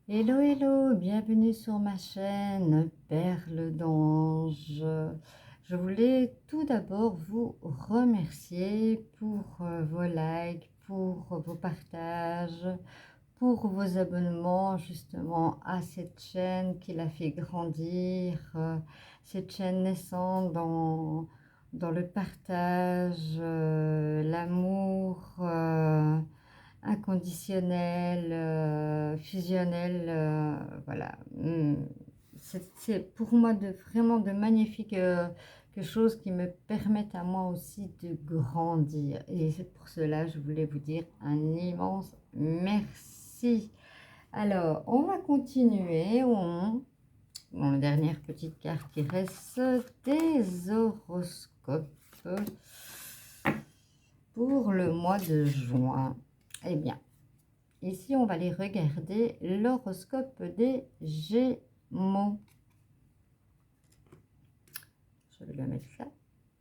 Hello, hello, bienvenue sur ma chaîne Perle d'Ange. Je voulais tout d'abord vous remercier pour vos likes, pour vos partages, pour vos abonnements justement à cette chaîne qui l'a fait grandir, cette chaîne naissant dans le partage, l'amour. Inconditionnel, fusionnel, voilà. C'est pour moi vraiment de magnifiques choses qui me permettent à moi aussi de grandir. Et c'est pour cela que je voulais vous dire un immense merci. Alors, on va continuer. La dernière petite carte qui reste des horoscopes pour le mois de juin. Eh bien, ici, on va aller regarder l'horoscope des Gémeaux. Je vais le mettre là.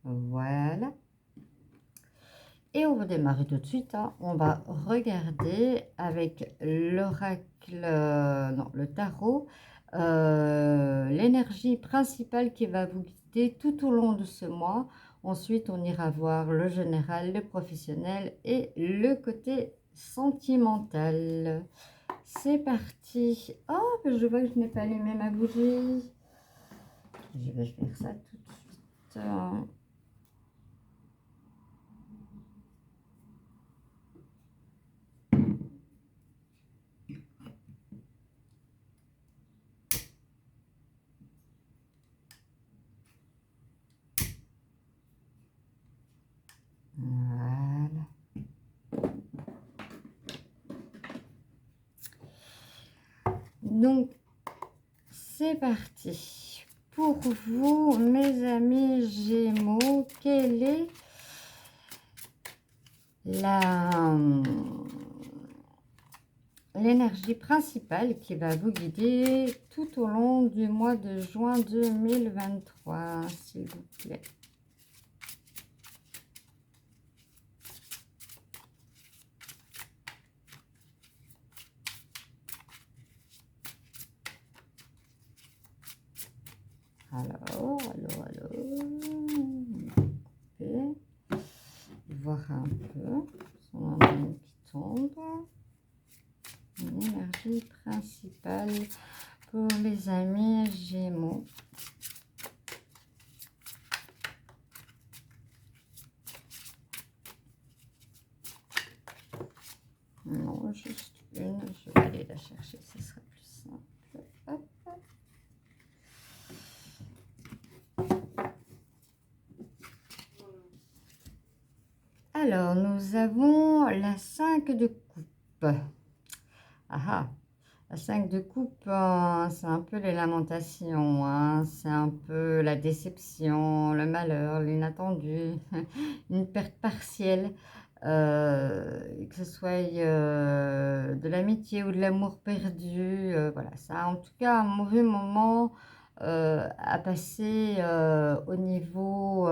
Voilà. Et on va démarrer tout de suite. Hein. On va regarder avec l'oracle, non, le tarot, l'énergie principale qui va vous guider tout au long de ce mois. Ensuite, on ira voir le général, le professionnel et le côté sentimental. C'est parti. Oh, je vois que je n'ai pas allumé ma bougie. Je vais faire ça tout de suite. Voilà. Donc, c'est parti. Pour vous, mes amis Gémeaux, quelle est l'énergie principale qui va vous guider tout au long du mois de juin 2023, s'il vous plaît? Alors, voir un peu son ennui qui tombe. Une énergie principale pour les amis Gémeaux. Non, juste une. Je vais aller la chercher, ce sera plus simple. Hop. Alors, nous avons la 5 de coupe. Ah, la 5 de coupe, c'est un peu les lamentations, hein. C'est un peu la déception, le malheur, l'inattendu, une perte partielle, que ce soit de l'amitié ou de l'amour perdu. Voilà, ça a en tout cas un mauvais moment à passer au niveau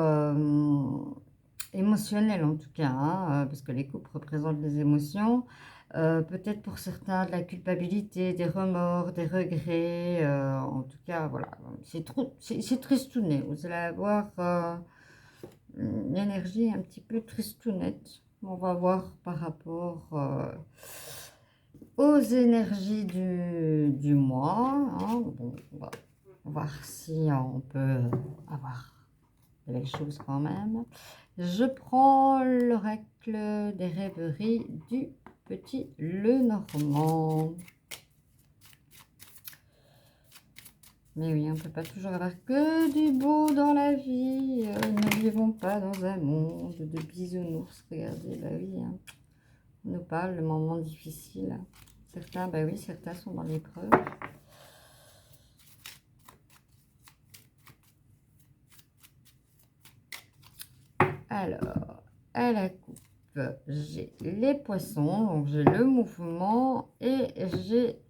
émotionnel en tout cas, hein, parce que les couples représentent les émotions. Peut-être pour certains de la culpabilité, des remords, des regrets. En tout cas, voilà, c'est tristounet. Vous allez avoir une énergie un petit peu tristounette. On va voir par rapport aux énergies du mois. Hein. Bon, on va voir si on peut avoir de belles choses quand même. Je prends l'oracle des rêveries du petit Lenormand. Mais oui, on ne peut pas toujours avoir que du beau dans la vie. Ne vivons pas dans un monde de bisounours. Regardez, bah oui, hein. On nous parle de moments difficiles. Certains, bah oui, certains sont dans l'épreuve. Alors, à la coupe, j'ai les poissons, donc j'ai le mouvement et j'ai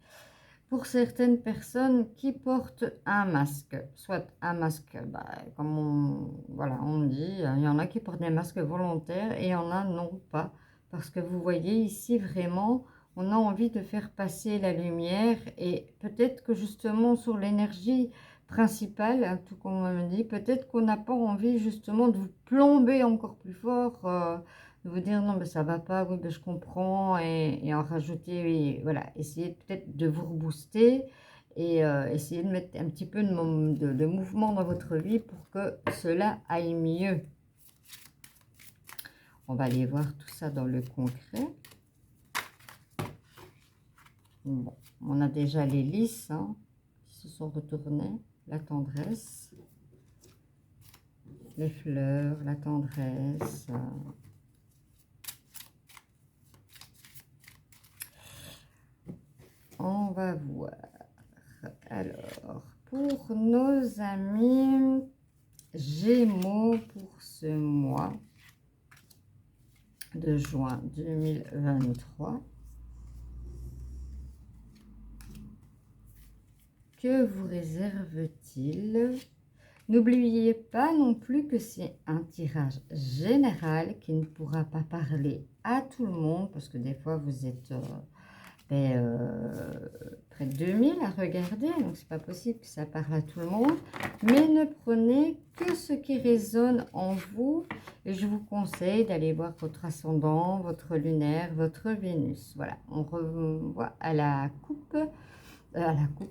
pour certaines personnes qui portent un masque, soit un masque, bah, comme on dit, il y en a qui portent des masques volontaires et il y en a non pas, parce que vous voyez ici vraiment, on a envie de faire passer la lumière et peut-être que justement sur l'énergie principale, hein, tout comme on me dit, peut-être qu'on n'a pas envie justement de vous plomber encore plus fort, de vous dire non mais ça va pas, oui ben, je comprends et en rajouter, oui, voilà, essayer peut-être de vous rebooster et essayer de mettre un petit peu de mouvement dans votre vie pour que cela aille mieux. On va aller voir tout ça dans le concret. Bon, on a déjà les lys hein, qui se sont retournés, la tendresse, les fleurs, la tendresse. On va voir. Alors, pour nos amis Gémeaux pour ce mois de juin 2023, que vous réserve-t-il? N'oubliez pas non plus que c'est un tirage général qui ne pourra pas parler à tout le monde parce que des fois vous êtes près de 2000 à regarder, donc c'est pas possible que ça parle à tout le monde. Mais ne prenez que ce qui résonne en vous et je vous conseille d'aller voir votre ascendant, votre lunaire, votre Vénus. Voilà, on revoit à la coupe,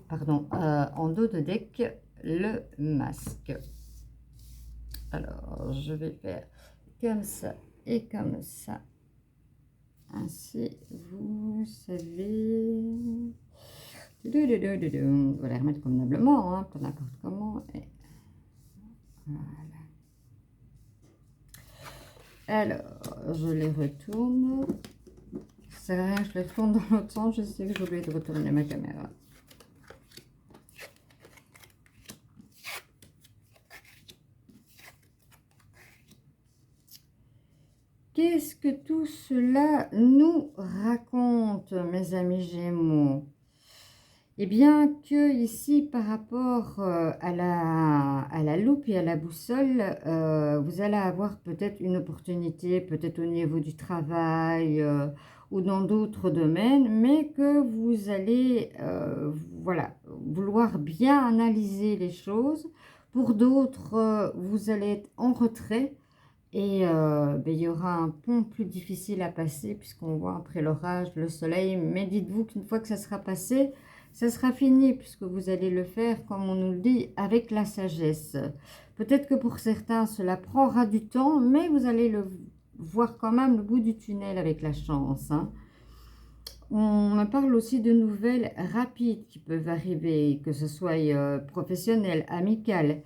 pardon, en dos de deck le masque. Alors je vais faire comme ça et comme ça, ainsi vous savez. On va les remettre convenablement, hein, pas n'importe comment. Et voilà. Alors je les retourne, ça sert à rien, je les tourne dans l'autre sens, je sais que j'ai oublié de retourner ma caméra. Qu'est-ce que tout cela nous raconte, mes amis Gémeaux? Eh bien, que ici, par rapport à la loupe et à la boussole, vous allez avoir peut-être une opportunité, peut-être au niveau du travail ou dans d'autres domaines, mais que vous allez voilà, vouloir bien analyser les choses. Pour d'autres, vous allez être en retrait. Et ben, il y aura un pont plus difficile à passer puisqu'on voit après l'orage, le soleil. Mais dites-vous qu'une fois que ça sera passé, ça sera fini puisque vous allez le faire, comme on nous le dit, avec la sagesse. Peut-être que pour certains, cela prendra du temps, mais vous allez le voir quand même le bout du tunnel avec la chance. Hein. On me parle aussi de nouvelles rapides qui peuvent arriver, que ce soit professionnelles, amicales,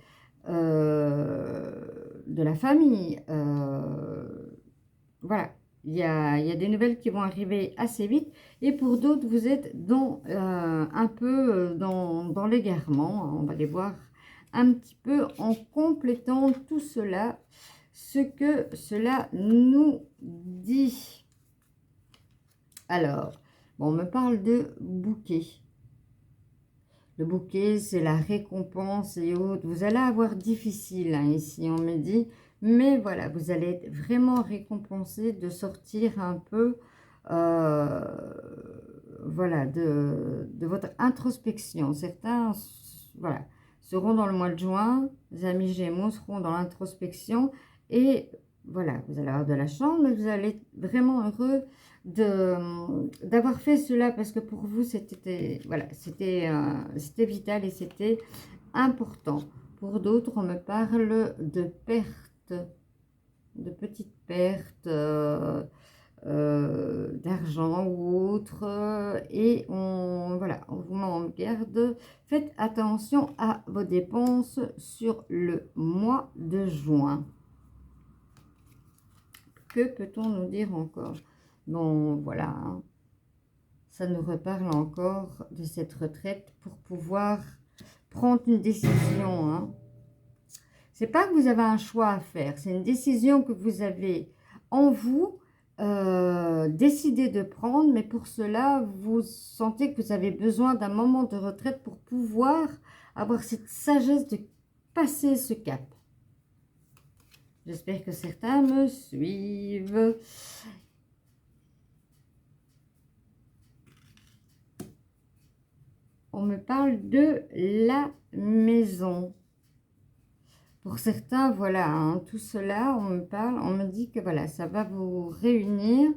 de la famille. Voilà, il y a des nouvelles qui vont arriver assez vite. Et pour d'autres, vous êtes dans, un peu dans l'égarement. On va les voir un petit peu en complétant tout cela, ce que cela nous dit. Alors, bon, on me parle de bouquet. Le bouquet, c'est la récompense et autres. Vous allez avoir difficile, hein, ici, on me dit. Mais voilà, vous allez être vraiment récompensé de sortir un peu, voilà, de votre introspection. Certains, voilà, seront dans le mois de juin. Les amis Gémeaux seront dans l'introspection. Et voilà, vous allez avoir de la chance, mais vous allez être vraiment heureux d'avoir fait cela parce que pour vous c'était voilà, c'était vital et c'était important. Pour d'autres, on me parle de pertes, de petites pertes d'argent ou autre, et voilà, on vous met en garde. Faites attention à vos dépenses sur le mois de juin. Que peut-on nous dire encore? Bon, voilà, hein. Ça nous reparle encore de cette retraite pour pouvoir prendre une décision. Hein. C'est pas que vous avez un choix à faire, c'est une décision que vous avez en vous décidé de prendre, mais pour cela, vous sentez que vous avez besoin d'un moment de retraite pour pouvoir avoir cette sagesse de passer ce cap. J'espère que certains me suivent. me parle de la maison. Pour certains, voilà, hein, tout cela, on me dit que voilà, ça va vous réunir.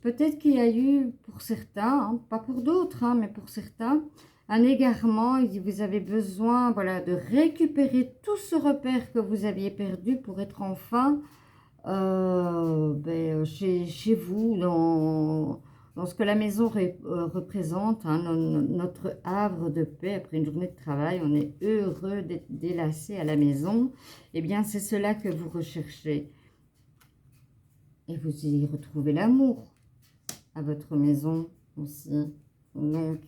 Peut-être qu'il y a eu pour certains, hein, pas pour d'autres, hein, mais pour certains, un égarement. Et vous avez besoin, voilà, de récupérer tout ce repère que vous aviez perdu pour être enfin chez vous, dans ce que la maison représente, hein, notre havre de paix. Après une journée de travail, on est heureux d'être délassé à la maison. Eh bien, c'est cela que vous recherchez. Et vous y retrouvez l'amour à votre maison aussi. Donc,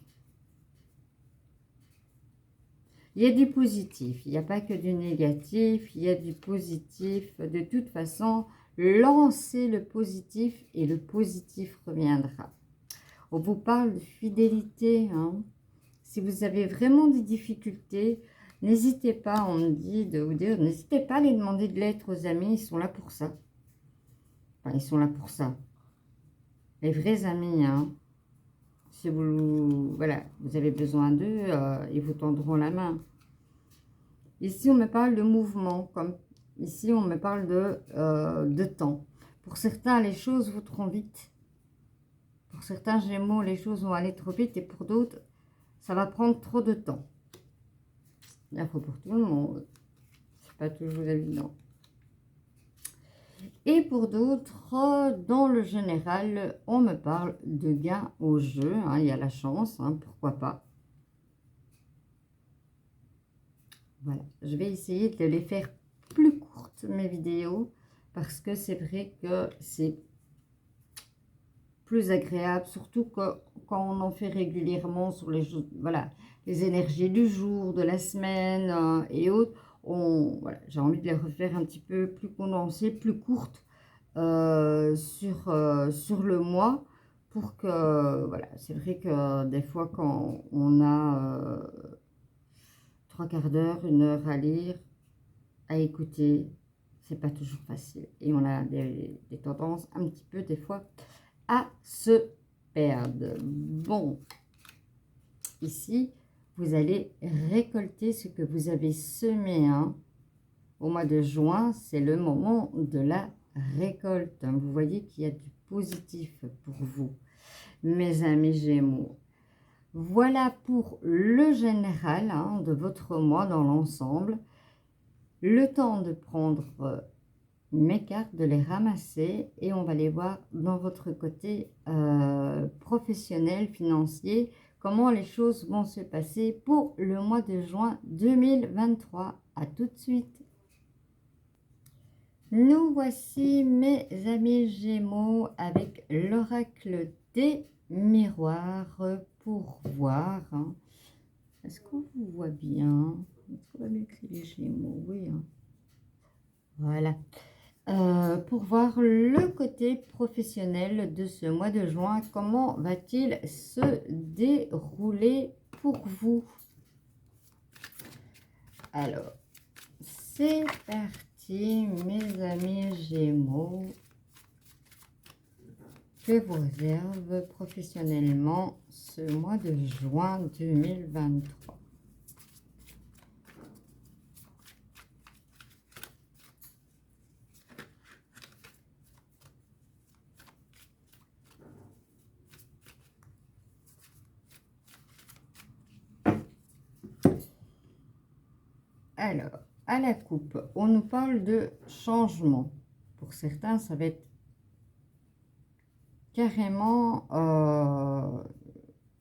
il y a du positif, il n'y a pas que du négatif, il y a du positif. De toute façon, lancez le positif et le positif reviendra. On vous parle de fidélité, hein. Si vous avez vraiment des difficultés, n'hésitez pas, on me dit de vous dire, n'hésitez pas à aller demander de l'aide aux amis, ils sont là pour ça. Enfin, ils sont là pour ça. Les vrais amis, hein. Si vous, voilà, vous avez besoin d'eux, ils vous tendront la main. Ici, on me parle de mouvement, comme ici, on me parle de temps. Pour certains, les choses vont trop vite. Pour certains Gémeaux, les choses vont aller trop vite et pour d'autres, ça va prendre trop de temps. Il faut pour tout le monde. C'est pas toujours évident. Et pour d'autres, dans le général, on me parle de gain au jeu. Hein, il y a la chance, hein, pourquoi pas. Voilà, je vais essayer de les faire plus courtes, mes vidéos, parce que c'est vrai que c'est plus agréable, surtout quand on en fait régulièrement sur les, voilà, les énergies du jour, de la semaine et autres. Voilà, j'ai envie de les refaire un petit peu plus condensées, plus courtes sur le mois, pour que, voilà, c'est vrai que des fois quand on a 3/4 d'heure, 1 heure à lire, à écouter, c'est pas toujours facile. Et on a des tendances un petit peu des fois à se perdre. Bon, ici, vous allez récolter ce que vous avez semé. Hein. Au mois de juin, c'est le moment de la récolte. Vous voyez qu'il y a du positif pour vous, mes amis Gémeaux. Voilà pour le général, hein, de votre mois dans l'ensemble. Le temps de prendre mes cartes, de les ramasser et on va les voir dans votre côté professionnel, financier, comment les choses vont se passer pour le mois de juin 2023. À tout de suite. Nous voici, mes amis Gémeaux, avec l'oracle des miroirs pour voir. Hein. Est-ce qu'on vous voit bien? Est-ce qu'on va mieux que les Gémeaux? Oui. Hein. Voilà. Pour voir le côté professionnel de ce mois de juin, comment va-t-il se dérouler pour vous? Alors, c'est parti, mes amis Gémeaux. Que vous réserve professionnellement ce mois de juin 2023? Alors, à la coupe, on nous parle de changement. Pour certains, ça va être carrément,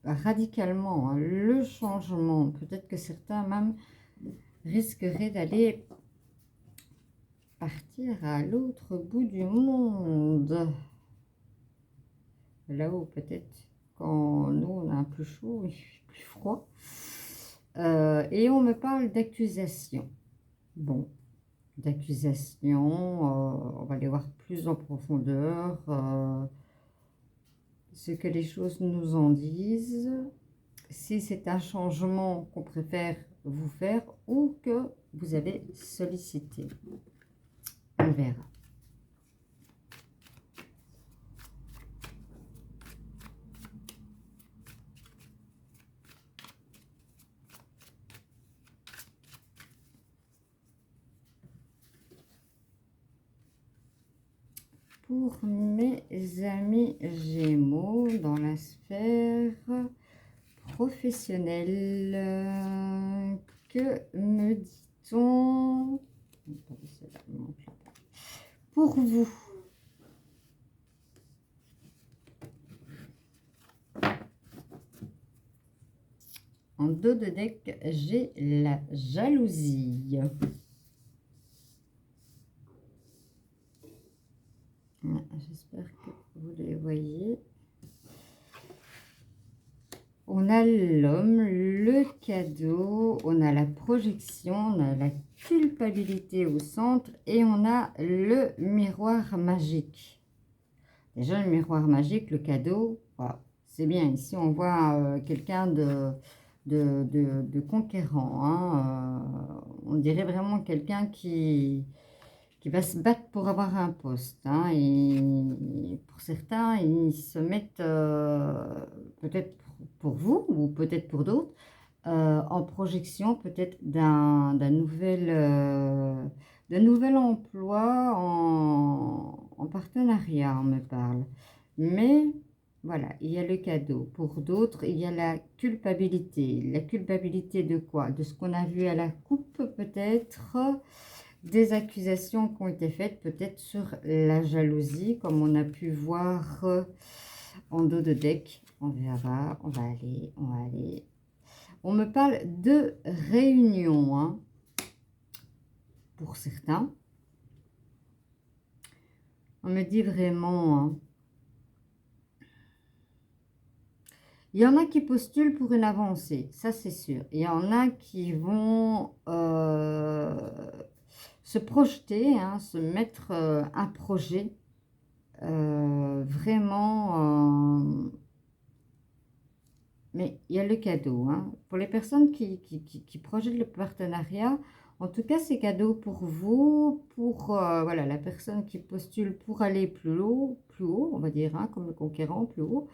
radicalement, hein, le changement. Peut-être que certains même risqueraient d'aller partir à l'autre bout du monde. Là-haut, peut-être, quand nous, on a un plus chaud et plus froid. Et on me parle d'accusation. Bon, d'accusation, on va les voir plus en profondeur, ce que les choses nous en disent, si c'est un changement qu'on préfère vous faire ou que vous avez sollicité. On verra. pour mes amis Gémeaux dans la sphère professionnelle. Que me dit-on pour vous? En dos de deck, j'ai la jalousie. J'espère que vous les voyez. On a l'homme, le cadeau, on a la projection, on a la culpabilité au centre et on a le miroir magique. Déjà, le miroir magique, le cadeau, voilà, c'est bien. Ici, on voit quelqu'un de conquérant. Hein, on dirait vraiment quelqu'un qui va se battre pour avoir un poste. Hein, et pour certains, ils se mettent peut-être pour vous ou peut-être pour d'autres en projection peut-être d'un nouvel emploi en partenariat, on me parle. Mais voilà, il y a le cadeau. Pour d'autres, il y a la culpabilité. La culpabilité de quoi? De ce qu'on a vu à la coupe, peut-être. Des accusations qui ont été faites, peut-être sur la jalousie, comme on a pu voir en dos de deck. On verra, on va aller. On me parle de réunion, hein, pour certains. On me dit vraiment... Hein, il y en a qui postulent pour une avancée, ça c'est sûr. Il y en a qui vont se projeter, hein, se mettre un projet vraiment... mais il y a le cadeau. Hein. Pour les personnes qui projettent le partenariat, en tout cas, c'est cadeau pour vous, pour voilà, la personne qui postule pour aller plus haut, on va dire, hein, comme le conquérant, plus haut.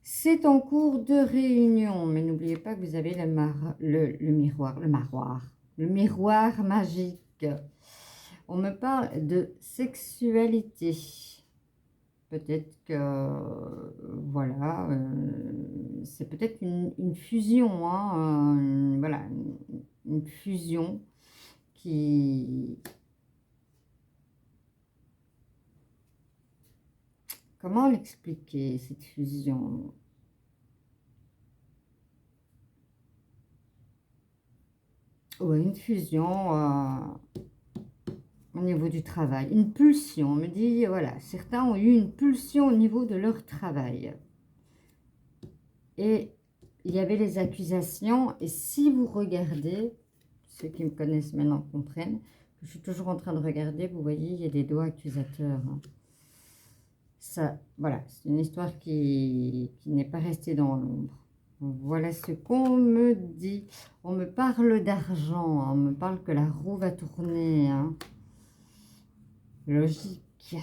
C'est en cours de réunion, mais n'oubliez pas que vous avez le miroir magique. On me parle de sexualité. Peut-être que, voilà, c'est peut-être une fusion, hein, voilà, une fusion qui... Comment l'expliquer, cette fusion? Ouais, une fusion au niveau du travail, une pulsion. On me dit, voilà, certains ont eu une pulsion au niveau de leur travail. Et il y avait les accusations. Et si vous regardez, ceux qui me connaissent maintenant comprennent, que je suis toujours en train de regarder, vous voyez, il y a des doigts accusateurs. Hein. Ça, voilà, c'est une histoire qui n'est pas restée dans l'ombre. Voilà ce qu'on me dit. On me parle d'argent, hein. On me parle que la roue va tourner. Hein. Logique.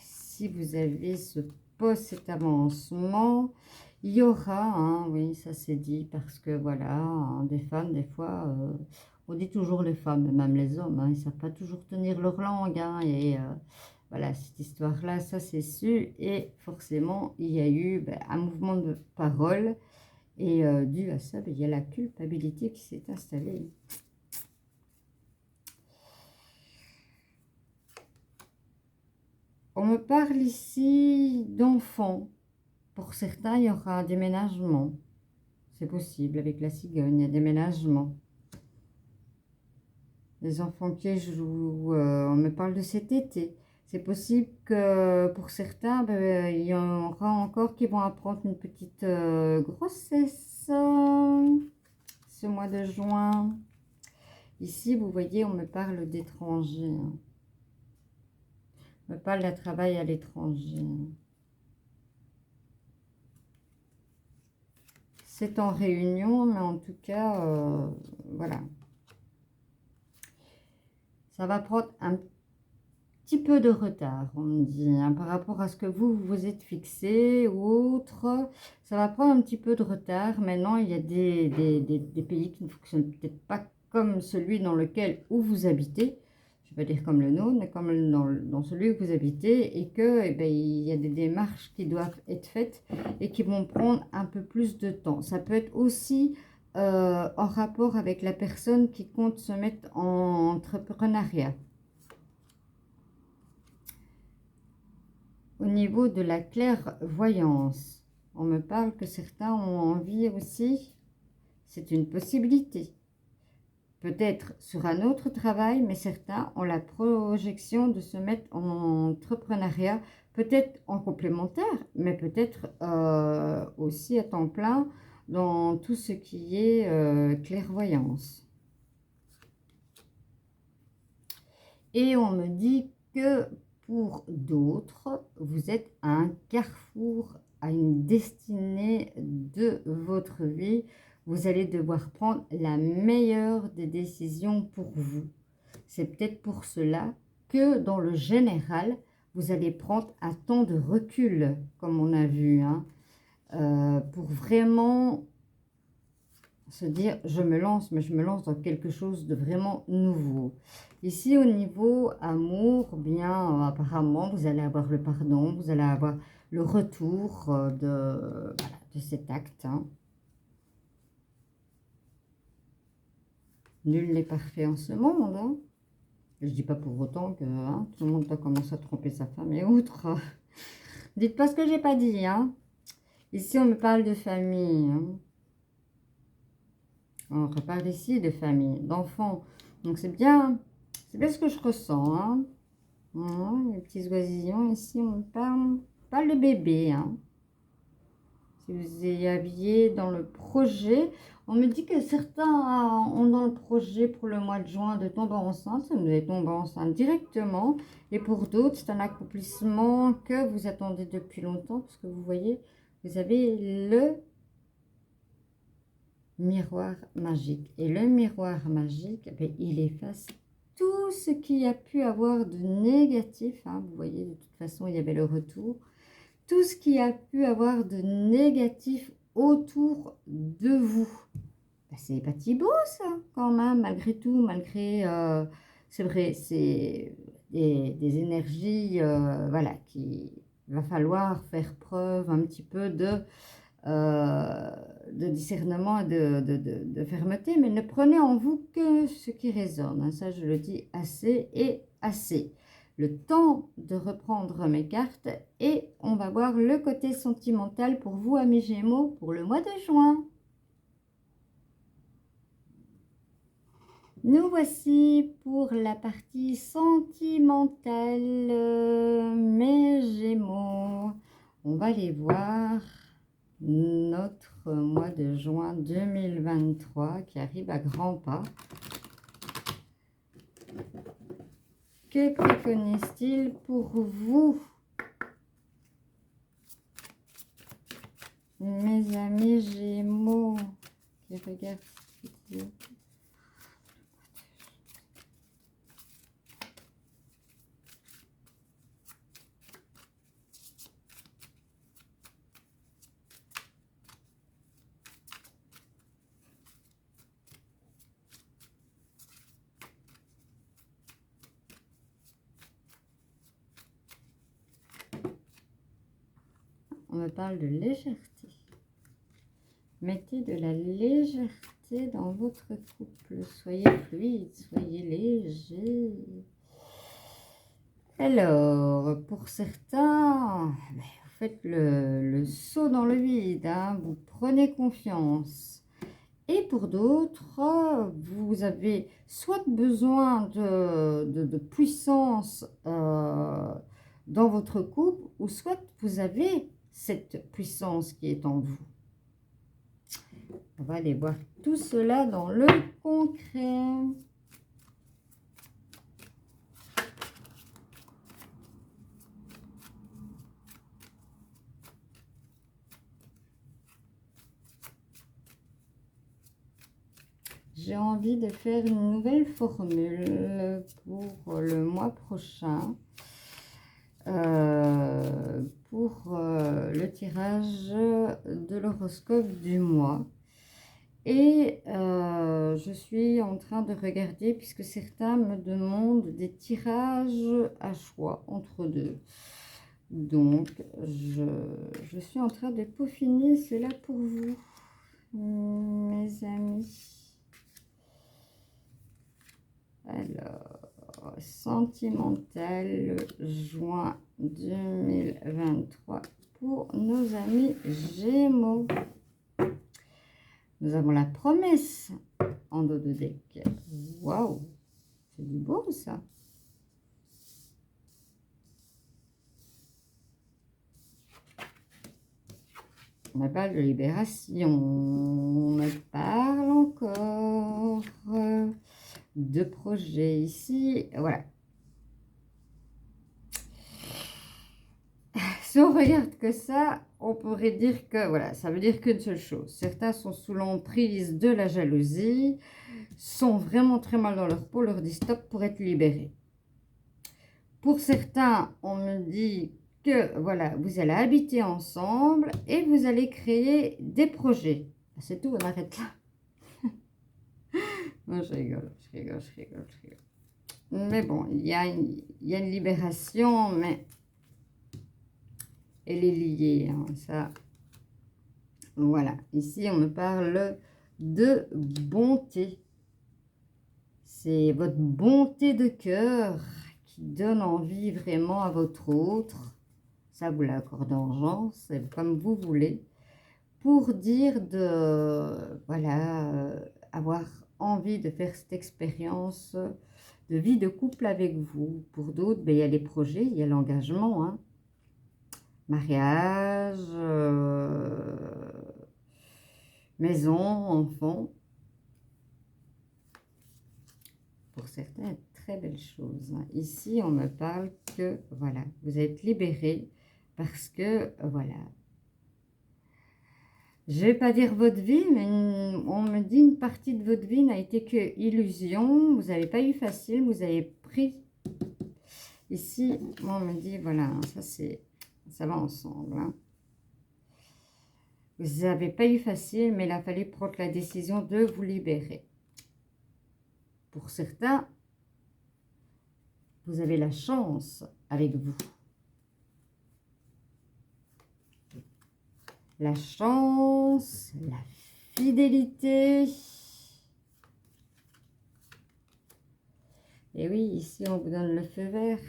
Si vous avez ce poste, cet avancement, il y aura, hein, oui, ça c'est dit, parce que voilà, hein, des femmes, des fois, on dit toujours les femmes, même les hommes, hein, ils ne savent pas toujours tenir leur langue, hein, et voilà, cette histoire-là, ça c'est sûr, et forcément, il y a eu un mouvement de parole, et dû à ça, il y a la culpabilité qui s'est installée. On me parle ici d'enfants. Pour certains, il y aura un déménagement. C'est possible, avec la cigogne, il y a un déménagement. Les enfants qui jouent, on me parle de cet été. C'est possible que pour certains, il y en aura encore qui vont apprendre une petite grossesse ce mois de juin. Ici, vous voyez, on me parle d'étrangers. Hein. On me parle d'un travail à l'étranger. C'est en réunion, mais en tout cas, voilà. Ça va prendre un petit peu de retard, on me dit, hein, par rapport à ce que vous vous êtes fixé ou autre. Ça va prendre un petit peu de retard. Maintenant, il y a des pays qui ne fonctionnent peut-être pas comme celui dans lequel où vous habitez. vais pas dire comme le nôtre, mais comme dans celui où vous habitez, et que eh ben, il y a des démarches qui doivent être faites et qui vont prendre un peu plus de temps. Ça peut être aussi en rapport avec la personne qui compte se mettre en entrepreneuriat. Au niveau de la clairvoyance, on me parle que certains ont envie aussi, c'est une possibilité. Peut-être sur un autre travail, mais certains ont la projection de se mettre en entrepreneuriat, peut-être en complémentaire, mais peut-être aussi à temps plein dans tout ce qui est clairvoyance. Et on me dit que pour d'autres, vous êtes à un carrefour, à une destinée de votre vie. Vous allez devoir prendre la meilleure des décisions pour vous. C'est peut-être pour cela que dans le général, vous allez prendre un temps de recul, comme on a vu, hein, pour vraiment se dire je me lance, mais je me lance dans quelque chose de vraiment nouveau. Ici au niveau amour, bien apparemment vous allez avoir le pardon, vous allez avoir le retour de cet acte, hein. Nul n'est parfait en ce monde, hein. Je dis pas pour autant que hein, tout le monde a commencé à tromper sa femme et autres. Dites pas ce que j'ai pas dit, hein. Ici on me parle de famille, hein. On reparle ici de famille, d'enfants. Donc c'est bien ce que je ressens, hein. Les petits oisillons ici, on parle de bébé, hein. Si vous y aviez dans le projet, on me dit que certains ont dans le projet pour le mois de juin de tomber enceinte, ça nous est tombé enceinte directement. Et pour d'autres, c'est un accomplissement que vous attendez depuis longtemps, parce que vous voyez, vous avez le miroir magique. Et le miroir magique, ben, il efface tout ce qu'il y a pu avoir de négatif, hein. Vous voyez, de toute façon, il y avait le retour. Tout ce qui a pu avoir de négatif autour de vous. Ben, c'est pas si beau, ça, quand même, malgré tout, malgré... c'est vrai, c'est des énergies, voilà, qui va falloir faire preuve un petit peu de discernement et de fermeté, mais ne prenez en vous que ce qui résonne, hein. Ça, je le dis assez et assez. Le temps de reprendre mes cartes et on va voir le côté sentimental pour vous, amis Gémeaux, pour le mois de juin. Nous voici pour la partie sentimentale, mes Gémeaux. On va les voir. Notre mois de juin 2023 qui arrive à grands pas. Que préconise-t-il pour vous, mes amis Gémeaux qui regardent cette vidéo? On me parle de légèreté. Mettez de la légèreté dans votre couple. Soyez fluide, soyez léger. Alors, pour certains, vous faites le saut dans le vide, hein, vous prenez confiance. Et pour d'autres, vous avez soit besoin de puissance dans votre couple, ou soit vous avez cette puissance qui est en vous. On va aller voir tout cela dans le concret. J'ai envie de faire une nouvelle formule pour le mois prochain. Pour le tirage de l'horoscope du mois. Et je suis en train de regarder, puisque certains me demandent des tirages à choix entre deux. Donc, je suis en train de peaufiner cela pour vous, mes amis. Alors, sentimental, juin 2023 pour nos amis Gémeaux. Nous avons la promesse en dos de deck. Waouh, c'est du beau ça. On me parle de libération, on me parle encore de projet ici. Voilà. Si on regarde que ça, on pourrait dire que, voilà, ça veut dire qu'une seule chose. Certains sont sous l'emprise de la jalousie, sont vraiment très mal dans leur peau, leur dit stop pour être libérés. Pour certains, on me dit que, voilà, vous allez habiter ensemble et vous allez créer des projets. C'est tout, on arrête là. Non, je rigole. Mais bon, il y a une libération, mais elle est liée, hein, ça. Voilà, ici on me parle de bonté. C'est votre bonté de cœur qui donne envie vraiment à votre autre. Ça, vous l'accordez en genre, c'est comme vous voulez. Pour dire de, voilà, avoir envie de faire cette expérience de vie de couple avec vous. Pour d'autres, ben, il y a les projets, il y a l'engagement, hein. Mariage, maison, enfant. Pour certains, très belle chose. Ici, on me parle que, voilà, vous êtes libérés parce que, voilà, je ne vais pas dire votre vie, mais on me dit une partie de votre vie n'a été que illusion. Vous n'avez pas eu facile, vous avez pris. Ici, on me dit, voilà, ça va ensemble. Hein. Vous n'avez pas eu facile, mais il a fallu prendre la décision de vous libérer. Pour certains, vous avez la chance avec vous. La chance, la fidélité. Et oui, ici, on vous donne le feu vert.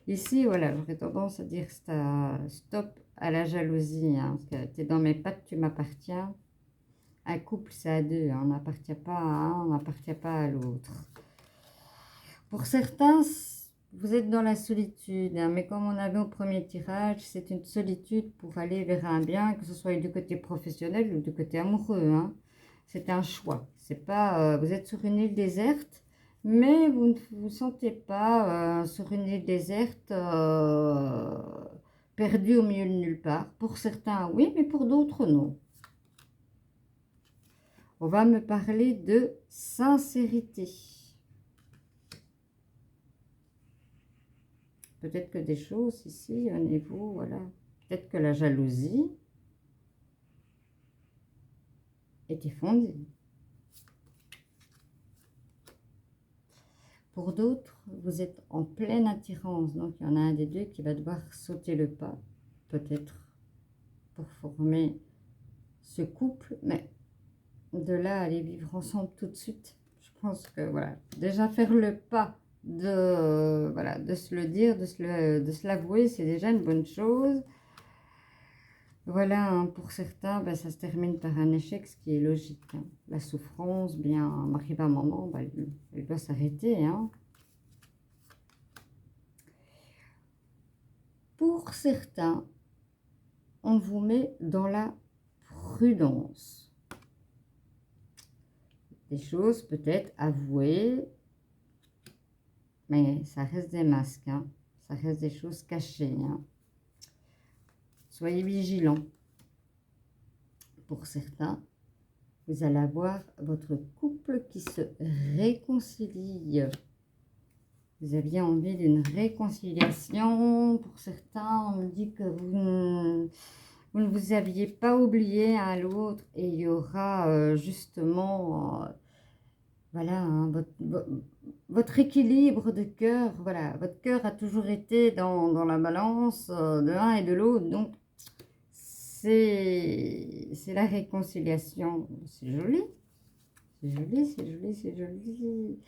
Ici, voilà, j'aurais tendance à dire stop à la jalousie. Hein, parce que tu es dans mes pattes, tu m'appartiens. Un couple, c'est à deux. Hein, on n'appartient pas à un, on n'appartient pas à l'autre. Pour certains, vous êtes dans la solitude. Hein, mais comme on avait au premier tirage, c'est une solitude pour aller vers un bien, que ce soit du côté professionnel ou du côté amoureux. Hein. C'est un choix. C'est pas, vous êtes sur une île déserte. Mais vous ne vous sentez pas sur une île déserte perdu au milieu de nulle part. Pour certains, oui, mais pour d'autres, non. On va me parler de sincérité. Peut-être que des choses ici, au niveau, voilà. Peut-être que la jalousie était fondée. Pour d'autres, vous êtes en pleine attirance. Donc, il y en a un des deux qui va devoir sauter le pas, peut-être, pour former ce couple. Mais de là à aller vivre ensemble tout de suite, je pense que, voilà, déjà faire le pas de, voilà, de se le dire, de se l'avouer, c'est déjà une bonne chose. Voilà, hein, pour certains, ben, ça se termine par un échec, ce qui est logique. Hein. La souffrance, bien, arrive à un moment, ben, elle doit s'arrêter. Hein. Pour certains, on vous met dans la prudence. Des choses peut-être avouées, mais ça reste des masques. Hein. Ça reste des choses cachées. Hein. Soyez vigilants. Pour certains, vous allez avoir votre couple qui se réconcilie. Vous aviez envie d'une réconciliation. Pour certains, on me dit que vous ne vous aviez pas oublié un l'autre et il y aura justement, voilà, hein, votre équilibre de cœur, voilà, votre cœur a toujours été dans la balance de l'un et de l'autre, donc c'est la réconciliation. C'est joli, c'est joli, c'est joli, c'est joli.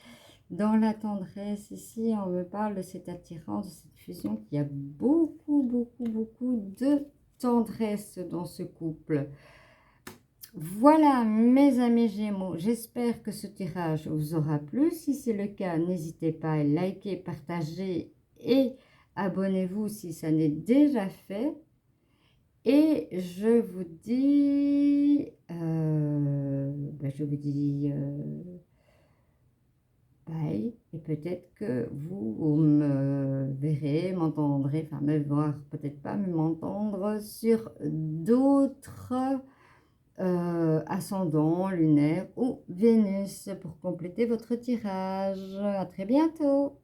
Dans la tendresse, ici, on me parle de cette attirance, de cette fusion, qu'il y a beaucoup, beaucoup, beaucoup de tendresse dans ce couple. Voilà, mes amis Gémeaux, j'espère que ce tirage vous aura plu. Si c'est le cas, n'hésitez pas à liker, partager et abonnez-vous si ça n'est déjà fait. Et je vous dis bye. Et peut-être que vous me verrez, m'entendrez, enfin me voir, peut-être pas, mais m'entendre sur d'autres ascendants lunaires ou Vénus pour compléter votre tirage. À très bientôt.